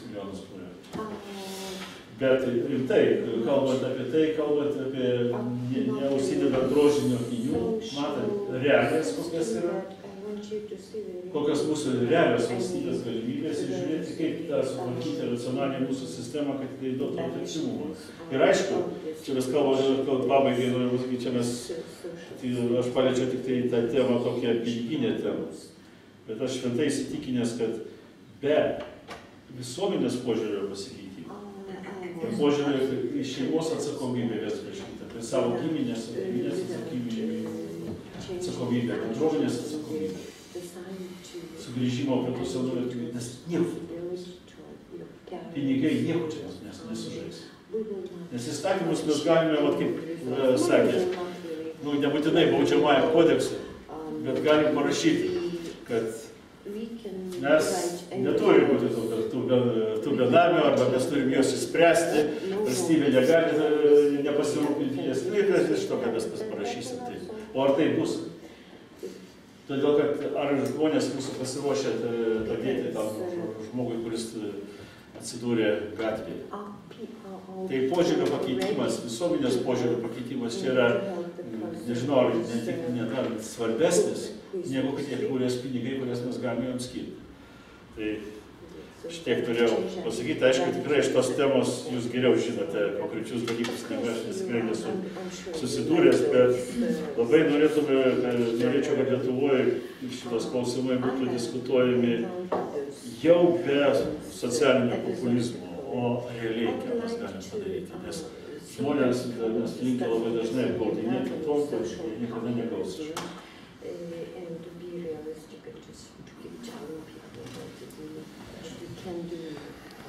milijonus turi. Bet rimtai, kalbant apie neužsidedant drožinio akinių, matant realijas, kokias yra, kokios mūsų realios valstybės galimybės ir žiūrėti, kaip tą sutvarkyti racionaliai mūsų sistemą, kad tai duotų efektyvumą. Ir aišku, čia mes kalbame, pabaigai noriu pasakyti, čia aš paliečiau tik tai tą temą, tokią piniginę temą. Bet aš šventai įsitikinęs, kad be visuomenės požiūrio pasikeitimo, požiūrio į šeimos atsakomybę vis prieš kitą, tai savo giminės atsakomybę, bendruomenės atsakomybę, sugrįžimo prie tų senų vertybių, nes nieko. Pinigai nieko čia nesužais. Nes įstatymus mes galime, kaip sakė, nebūtinai baudžiamajam kodeksui, bet galim parašyti, kad mes neturime būti tų benamių, arba mes turim juos įspręsti, valstybė negali nepasirūpinti jas, iš to, kad mes parašysim tai. O ar tai bus? Todėl, kad ar žmonės mūsų pasiruošę padėti tam žmogui, kuris atsidūrė gatvėje. Tai požiūrio pakeitimas, visuomenės požiūrio pakeitimas čia yra, nežinau, net svarbesnis, negu tie kurios pinigai, kurias mes galime joms skirti. Tai šitiek turėjau pasakyti. Aišku, tikrai iš tos temos jūs geriau žinote konkrečius dalykus, negu aš tikrai nesu susidūręs, bet labai norėčiau, kad Lietuvoje šitos klausimai būtų diskutuojami jau be socialinio populizmo, o realiai, ką mes galime padaryti. Nes žmonės mes linkę labai dažnai apgaudinėti tom, kad niekada negaus.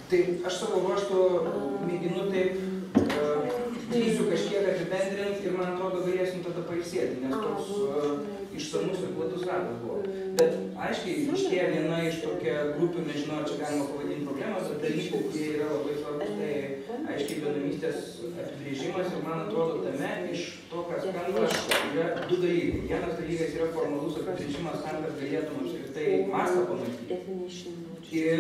Tai aš savo ruoštų mėginu taip, drįsiu kažkiek apibendrinti ir man atrodo galėsim tada pailsėti, nes toks išsamus ir platus ratas buvo. Bet aiškiai iškėja viena iš tokia grupių, nežinau, čia galima pavadinti problemą, bet dalykų, kurie yra labai svarbus, tai aiškiai benamystės apibrėžimas ir man atrodo tame iš to, kas skamba, yra du dalykai. Vienas dalykas yra formalus apibrėžimas tam, kad galėtum apskritai mastą pamatyti. Ir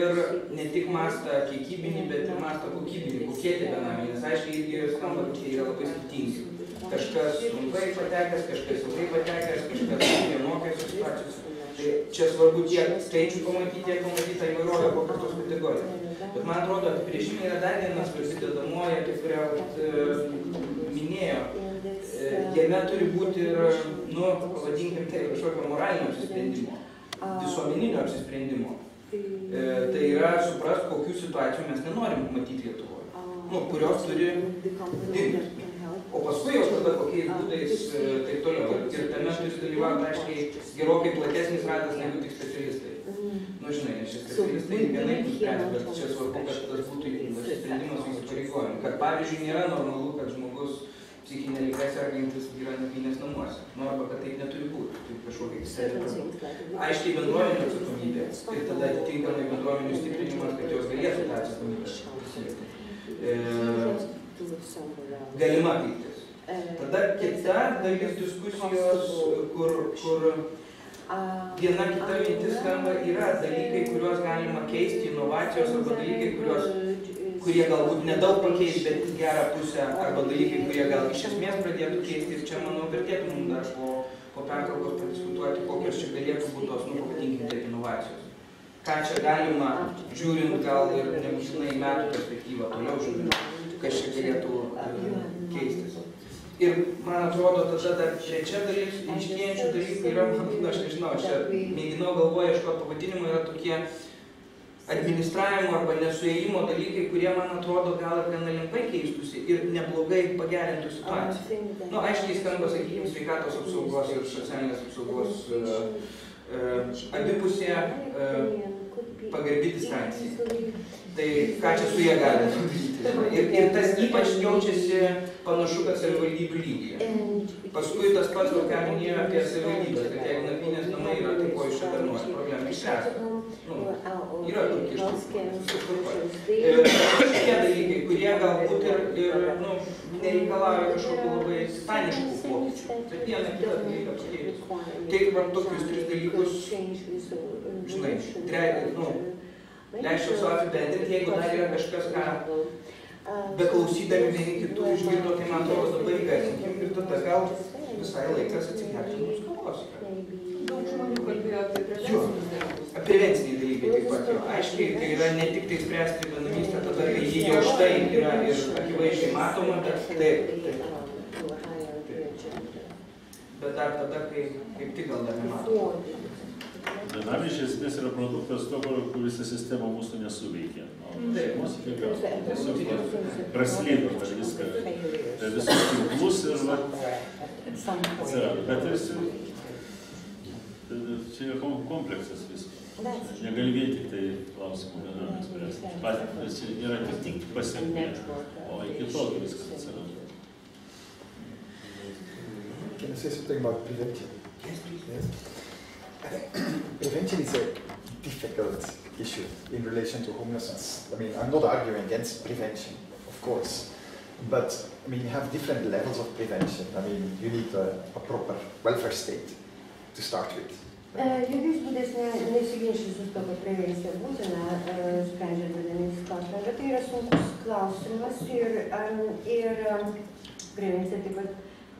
ne tik mastą kiekybinį, bet ir mastą kokybinį, kokie tie benamiai, nes aiškiai irgi skamba, kad jie yra labai skirtingi. Kažkas trumpai patekęs, kažkas ilgai patekęs, kažkas vienokios situacijos. Tai čia svarbu tiek skaičių pamatyti, tiek pamatyti tą įvairovę kokios tos kategorijos. Bet man atrodo, apibrėžimai yra dar vienas prisidedamoji, apie kurią minėjo. Jame turi būti ir, pavadinkim tai, kažkokio moralinio apsisprendimo, visuomeninio apsisprendimo. Tai yra suprast, kokių situacijų mes nenorim matyti Lietuvoje, kurios turi dingti. O paskui jau tada kokiais būdais taip toliau. Ir tame turi dalyvauti, aiškiai, gerokai platesnis ratas negu tik specialistai. Žinai, nes šie specialistai vienaip nuspręs, bet čia svarbu, kad tas būtų sprendimas su įsipareigojimu. Kad pavyzdžiui nėra normalu, kad žmogus psichinė liga sergantis yra nakvynės namuose. Arba kad taip neturi būti, taip kažkokia įsipareigojimu. Aiškiai bendruomenių atsakomybė ir tada atitinkamai bendruomenių stiprinimas, kad jos galėtų tą atsakomybę. Galima pyktis. Tada kita dalis diskusijos, kur viena kita mintis skamba, yra dalykai, kuriuos galima keisti, inovacijos arba dalykai, kurie galbūt nedaug pakeis, bet gerą pusę, arba dalykai, kurie gal iš esmės pradėtų keisti. Ir čia, manau, vertėtų mums dar po pertraukos padiskutuoti, kokios čia galėtų būti tos, pavadinkim taip, inovacijos. Ką čia galima, žiūrint gal ir nebūtinai metų perspektyvą, toliau žiūrint, kas čia galėtų keistis. Ir man atrodo, tada dar trečia dalis iškėjančių dalykų yra, aš nežinau, aš mėginau galvoje ieškoti pavadinimų, yra tokie administravimo arba nesuėjimo dalykai, kurie, man atrodo, gal ir gana lengvai keistųsi ir neblogai pagerintų situaciją. Aiškiai skamba, sakykime, sveikatos apsaugos ir socialinės apsaugos abipusė pagarbi distancija. Tai ką čia su jie galime padaryti? Ir tas ypač jaučiasi panašu, kad savivaldybių lygyje. Paskui tas pats, ką minėjo apie savivaldybės, kad jeigu nakvynės namai yra, tai ko iš čia dar nori problemą išspręsti. Yra daug kištų. Šitie dalykai, kurie galbūt ir nereikalauja kažkokių labai titaniškų pokyčių, bet vieną kitą dalyką pakeitus. Tai tokius tris dalykus, žinai, leisčiau savo apibendrinti, jeigu dar yra kažkas, ką beklausydami vieni kitų išgirdo, tai man atrodo dabar įgarsinkim ir tada gal visai laikas atsigerti mūsų kavos. Daug žmonių kalbėjo apie prevencinius dalykus. Prevenciniai dalykai taip pat jau. Aiškiai, tai yra ne tik tai spręsti benamystę, tada kai ji jau štai yra ir akivaizdžiai matoma, bet taip. Bet dar tada, kai kaip tik gal dar nematoma. Benamiai iš esmės yra produktas to, kur visa sistema mūsų nesuveikia. Mūsų tiesiog praslydo viską, visus tinklus ir atsirado. Bet čia yra kompleksas visko. Negali vien tik tai klausimų benamiai spręsti. Čia yra tik pasiekmė, o iki to viskas atsirado. Can I say something about prevention? Yes, please. Yes. I think prevention is a difficult issue in relation to homelessness. I mean, I'm not arguing against prevention, of course, but I mean, you have different levels of prevention. I mean, you need a proper welfare state to start with. Jokiais būdais nesiginčysiu su to, kad prevencija būtina, sprendžiant benamystės klausimą, bet tai yra sunkus klausimas ir prevencija taip pat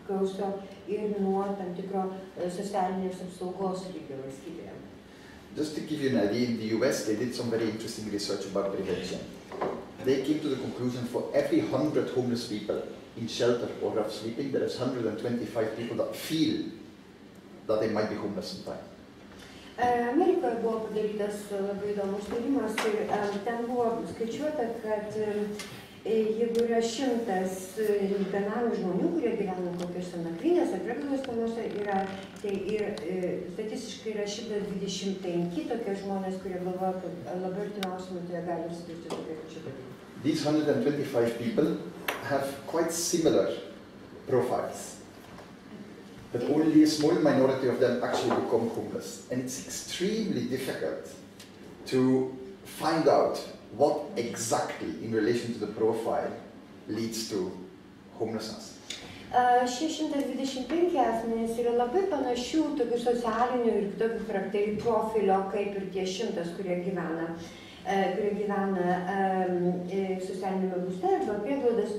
priklauso ir nuo tam tikro socialinės apsaugos lygio valstybėje. Just to give you an idea, in the US they did some very interesting research about prevention. They came to the conclusion for every 100 homeless people in shelter or rough sleeping, there is 125 people that feel that they might be homeless sometime. Amerikoje buvo padarytas labai įdomus tyrimas ir ten buvo skaičiuota, kad jeigu yra 100 benamių žmonių, kurie gyvena kokiuose nakvynėse, prieglaudos namuose, tai ir statistiškai yra 125 tokie žmonės, kurie galvoja, kad labai artimiausiu metu jie gali susidurti tokie pačiu dalyku. These 125 people have quite similar profiles, but only a small minority of them actually become homeless. And it's extremely difficult to find out what exactly in relation to the profile leads to homelessness. 625 asmenys yra labai panašių tokių socialinių ir kitokių charakterių profilio, kaip ir tie 100, kurie gyvena socialinėme būste arba prieglaudos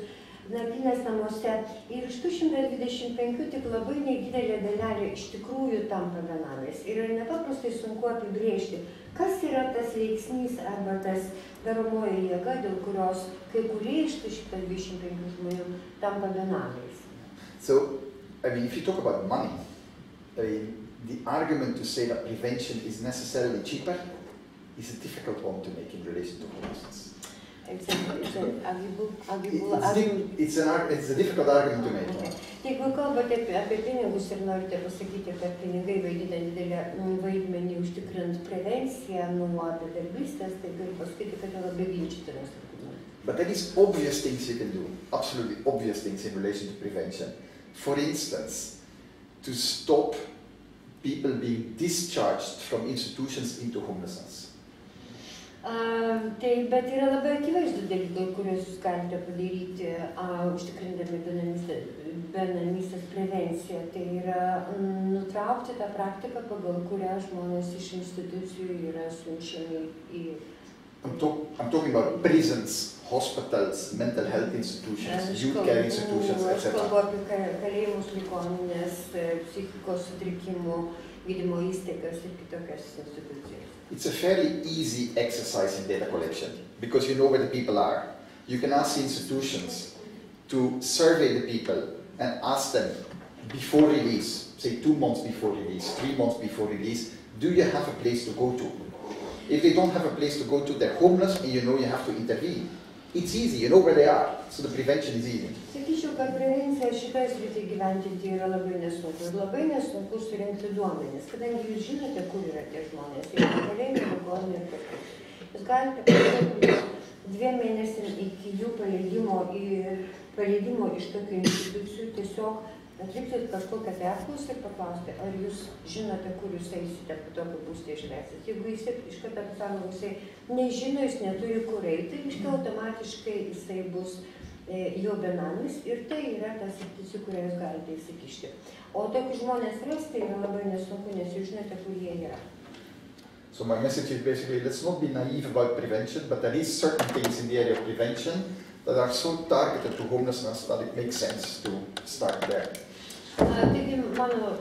nakvynės namuose. Ir iš tų 125 tik labai nedidelė dalelė iš tikrųjų tampa benamiais. Ir yra nepaprastai sunku apibrėžti, kas yra tas veiksnys arba tas daromoji jėga, dėl kurios kai kurie iš tų 125 žmonių tampa benamiais. So, I mean, if you talk about money, I mean, the argument to say that prevention is necessarily cheaper is a difficult one to make in relation to homelessness. It's an arguable It's a difficult argument to make. Okay. Jeigu kalbate apie pinigus ir norite pasakyti, kad pinigai vaidina didelį vaidmenį užtikrint prevenciją nuo bedarbystės, tai galiu pasakyti, kad yra labai ginčytinas. But there is obvious things you can do, absolutely obvious things in relation to prevention. For instance, to stop people being discharged from institutions into homelessness. Bet yra labai akivaizdų dalykai, kuriuos jūs galite padaryti, užtikrindami benamystės prevenciją. Tai yra nutraukti tą praktiką, pagal kurią žmonės iš institucijų yra siunčiami į... I'm talking about prisons, hospitals, mental health institutions, youth care institutions, etc. Aš kalbu apie kalėjimus, ligoninės, psichikos sutrikimų, gydymo įstaigas ir kitokias institucijas. It's a fairly easy exercise in data collection because you know where the people are. You can ask the institutions to survey the people and ask them before release, say 2 months before release, 3 months before release, do you have a place to go to? If they don't have a place to go to, they're homeless and you know you have to intervene. It's easy, you know where they are, so the prevention is easy. Sakyčiau, kad prevencija šitoje srityje gyventinti yra labai nesunku. Ir labai nesunku surinkti duomenis, kadangi jūs žinote, kur yra tie žmonės. Jie yra kalėjime, ligoninė ir kažkur. Jūs galite 2 mėnesiams iki jų paleidimo iš tokių institucijų tiesiog atlikti kažkokią apklausą ir paklausti, ar jūs žinote, kur jūs eisite, po to, kai būsite išleistas. Jeigu jis iš karto pasako, jisai nežino, jis neturi kur eiti, tai automatiškai jisai bus jo benamis ir tai yra tas sritis, į kurią jūs galite įsikišti. O tokius žmonės rasti yra labai nesunku, nes jūs žinote, kur jie yra. So my message is basically, let's not be naive about prevention, but there is certain things in the area of prevention that are so targeted to homelessness that it makes sense to start there. Taigi, mano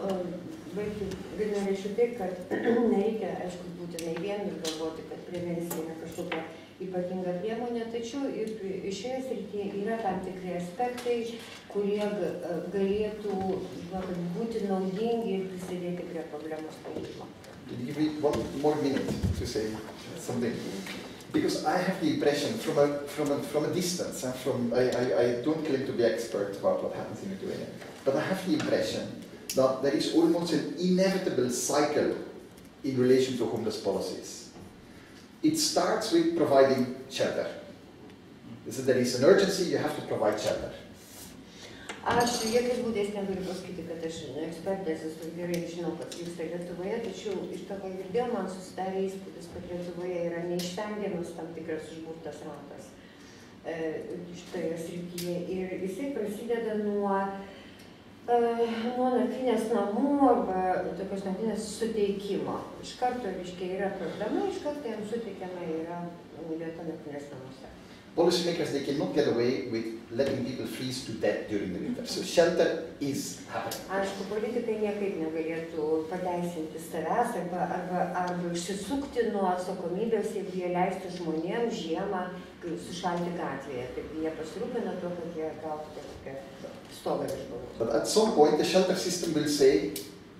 baigti norėčiau tai, kad nereikia, aišku, būtinai vien ir galvoti, kad prevencija yra kažkokia ypatinga priemonė, tačiau ir šioje srityje yra tam tikri aspektai, kurie galėtų būti naudingi ir prisidėti prie problemos sprendimo. Give me 1 more minute to say something. Because I have the impression from a distance, I don't claim to be expert about what happens in Lithuania, but I have the impression that there is almost an inevitable cycle in relation to homeless policies. It starts with providing shelter. So there is an urgency, you have to provide shelter. Aš jokiais būdais negaliu pasakyti, kad aš ekspertės esu gerai žinau, kas vyksta Lietuvoje, tačiau iš to, ką girdėjau, man susidarė įspūdis, kad Lietuvoje yra neišvengiamas tam tikras užburtas ratas šitoje srityje. Ir jisai prasideda nuo nakvynės namų arba tokios nakvynės suteikimo. Iš karto, reiškia, yra problema, iš karto jam suteikiama yra vieta nakvynės namuose. Policymakers, they cannot get away with letting people freeze to death during the winter. So shelter is happening. Aišku, politikai niekaip negalėtų pateisinti savęs arba išsisukti nuo atsakomybės, jeigu jie leistų žmonėms žiemą sušalti gatvėje. Taip jie pasirūpina tuo, kad jie gautų kažkokią stogą virš galvos. But at some point, the shelter system will say,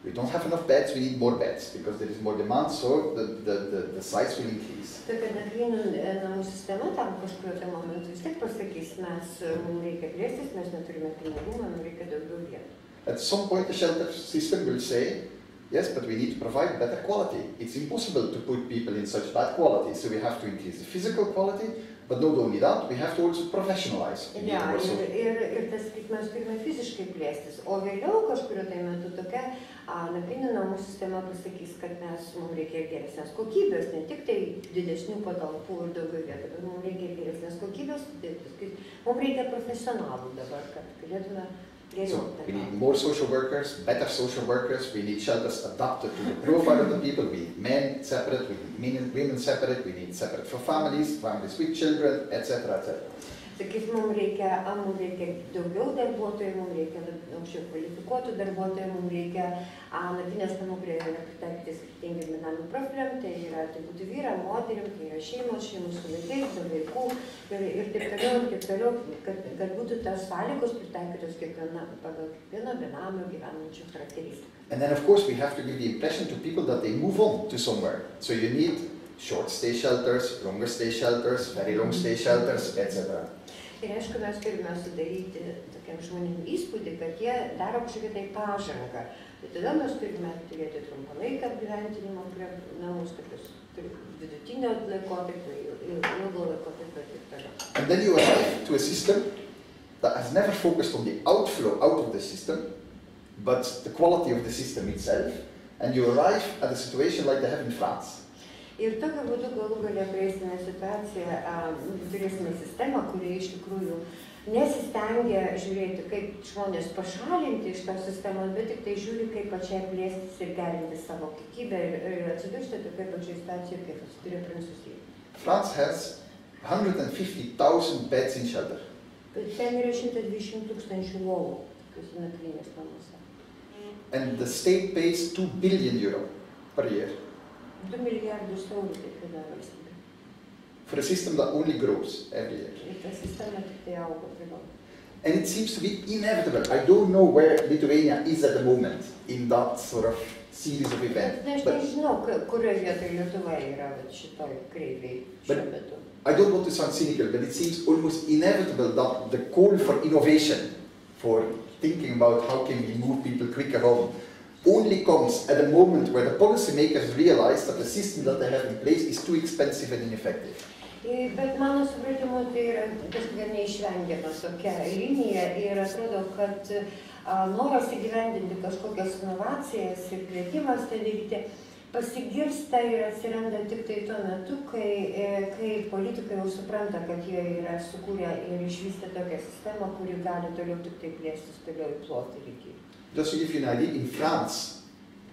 we don't have enough beds, we need more beds, because there is more demand, so the size will increase. Tai kad nakvynių namų sistema tam kažkurio momentu vis tiek pasakys, mums reikia plėstis, mes neturime pinigų, mums reikia daugiau vietų. At some point, the shelter system will say, yes, but we need to provide better quality. It's impossible to put people in such bad quality, so we have to increase the physical quality, but not only that, we have to also professionalize. Ja, ir tas, kaip mes turime fiziškai plėstis, o vėliau kažkurio tai metu tokia nakvynių namų sistema pasakys, kad mums reikia geresnės kokybės, ne tik tai didesnių patalpų ir daugiau vietų, bet mums reikia geresnės kokybės, mums reikia profesionalų dabar, kad galėtume So we need more social workers, better social workers, we need shelters adapted to the profile of the people, we need men separate, we need women separate, we need separate for families with children, etc. etc. Sakys, mums reikia daugiau darbuotojų, mums reikia aukščiau kvalifikuotų darbuotojų, mums reikia nakvynės namų, kurie yra pritaikyti skirtingiem gyvenimo profiliam, tai būtų vyra, moterim, tai yra šeimos su vaikais, be vaikų ir taip toliau, kad būtų tas sąlygos pritaikytos pagal kiekvieno benamio gyvenančio charakteristiką. And then of course we have to give the impression to people that they move on to somewhere. So you need short stay shelters, longer stay shelters, very long stay shelters, etc. Ir aišku, mes turime sudaryti tokiam žmonėm įspūdį, kad jie daro kažkokią tai pažangą. Tai tada mes turime turėti trumpalaikę apgyvendinimo namus, tokius vidutinio laikotarpio, ilgo laikotarpio ir taip toliau. And then you arrive to a system that has never focused on the outflow out of the system, but the quality of the system itself, and you arrive at a situation like they have in France. Ir tokiu būdu galų galia prieisime situaciją, turėsime sistemą, kurie iš tikrųjų nesistengia žiūrėti, kaip žmonės pašalinti iš tos sistemos, bet tik tai žiūri, kaip pačiai plėstis ir gerinti savo kokybę ir atsidurti tokia pačia situacija, kaip atsidūrė Prancūzija. France has 150,000 beds in shelter. Ten yra 120,000 lovų, tokius nakvynės namuose. And the state pays 2 billion euro per year. 2 milijardus eurų kiekviena valstybė. For a system that only grows every year. Ir ta sistema tik tai auga vėliau. And it seems to be inevitable. I don't know where Lithuania is at the moment in that sort of series of events. Aš nežinau, kurioje vietoje Lietuva yra šitoj kreivėj šiuo metu. I don't want to sound cynical, but it seems almost inevitable that the call for innovation, for thinking about how can we move people quicker on, only comes at a moment where the policymakers realize that the system that they have in place is too expensive and ineffective. Bet mano supratimu, tai yra kažkokia neišvengiama tokia linija ir atrodo, kad noras įgyvendinti kažkokias inovacijas ir kvietimas tai daryti pasigirsta ir atsiranda tik tai tuo metu, kai politikai jau supranta, kad jie yra sukūrę ir išvystę tokią sistemą, kuri gali toliau tik tai plėstis, toliau įploti iki. Just to give you an idea, in France,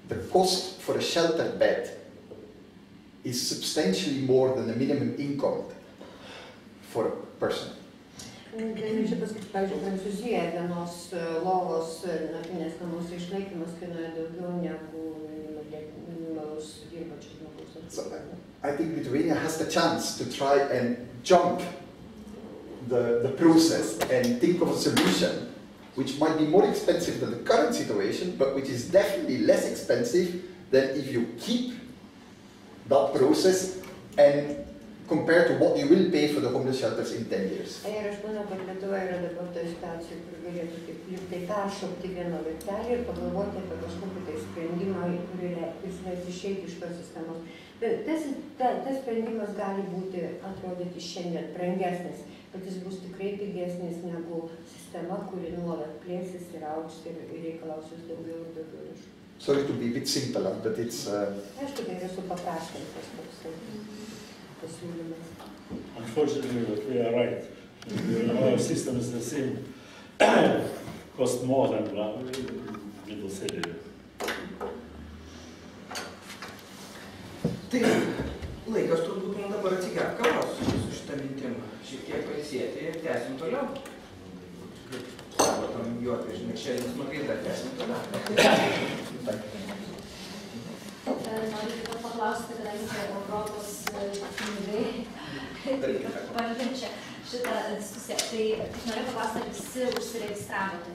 the cost for a shelter bed is substantially more than the minimum income for a person. Galėčiau pasakyti, pavyzdžiui, Prancūzijoje vienos lovos nakvynės namuose išlaikymas kainuoja daugiau negu minimalus dirbančio žmogaus. I think Lithuania has the chance to try and jump the process and think of a solution which might be more expensive than the current situation, but which is definitely less expensive than if you keep that process and compared to what you will pay for the homeless shelters in 10 years. Ir aš manau, kad Lietuva yra dabar toje situacijoje, kur galėtų taip tai peršokti vieną laiptelį ir pagalvoti apie kažkokį tai sprendimą, kurį leis išeiti iš tos sistemos. Tas sprendimas gali būti, atrodyti šiandien brangesnis, bet jis bus tikrai pigesnis negu sistema, kuri nuolat plėsis ir augs ir reikalaus vis daugiau ir daugiau lėšų. Sorry to be a bit simple, but it's... Aišku, tai yra supaprastintas toksai. Unfortunately, we are right. Our system is the same. Cost more than middle city. Tai laikas turbūt mums dabar atsigert kavos su šitą mintim, šiek tiek pailsėti ir tęsim toliau. Arba tam juokai, žinai, šiandien smagai dar tęsim toliau. Noriu paklausti, kadangi Europos pinigai pažinčia šitą diskusiją. Tai noriu paklausti, ar visi užsiregistravote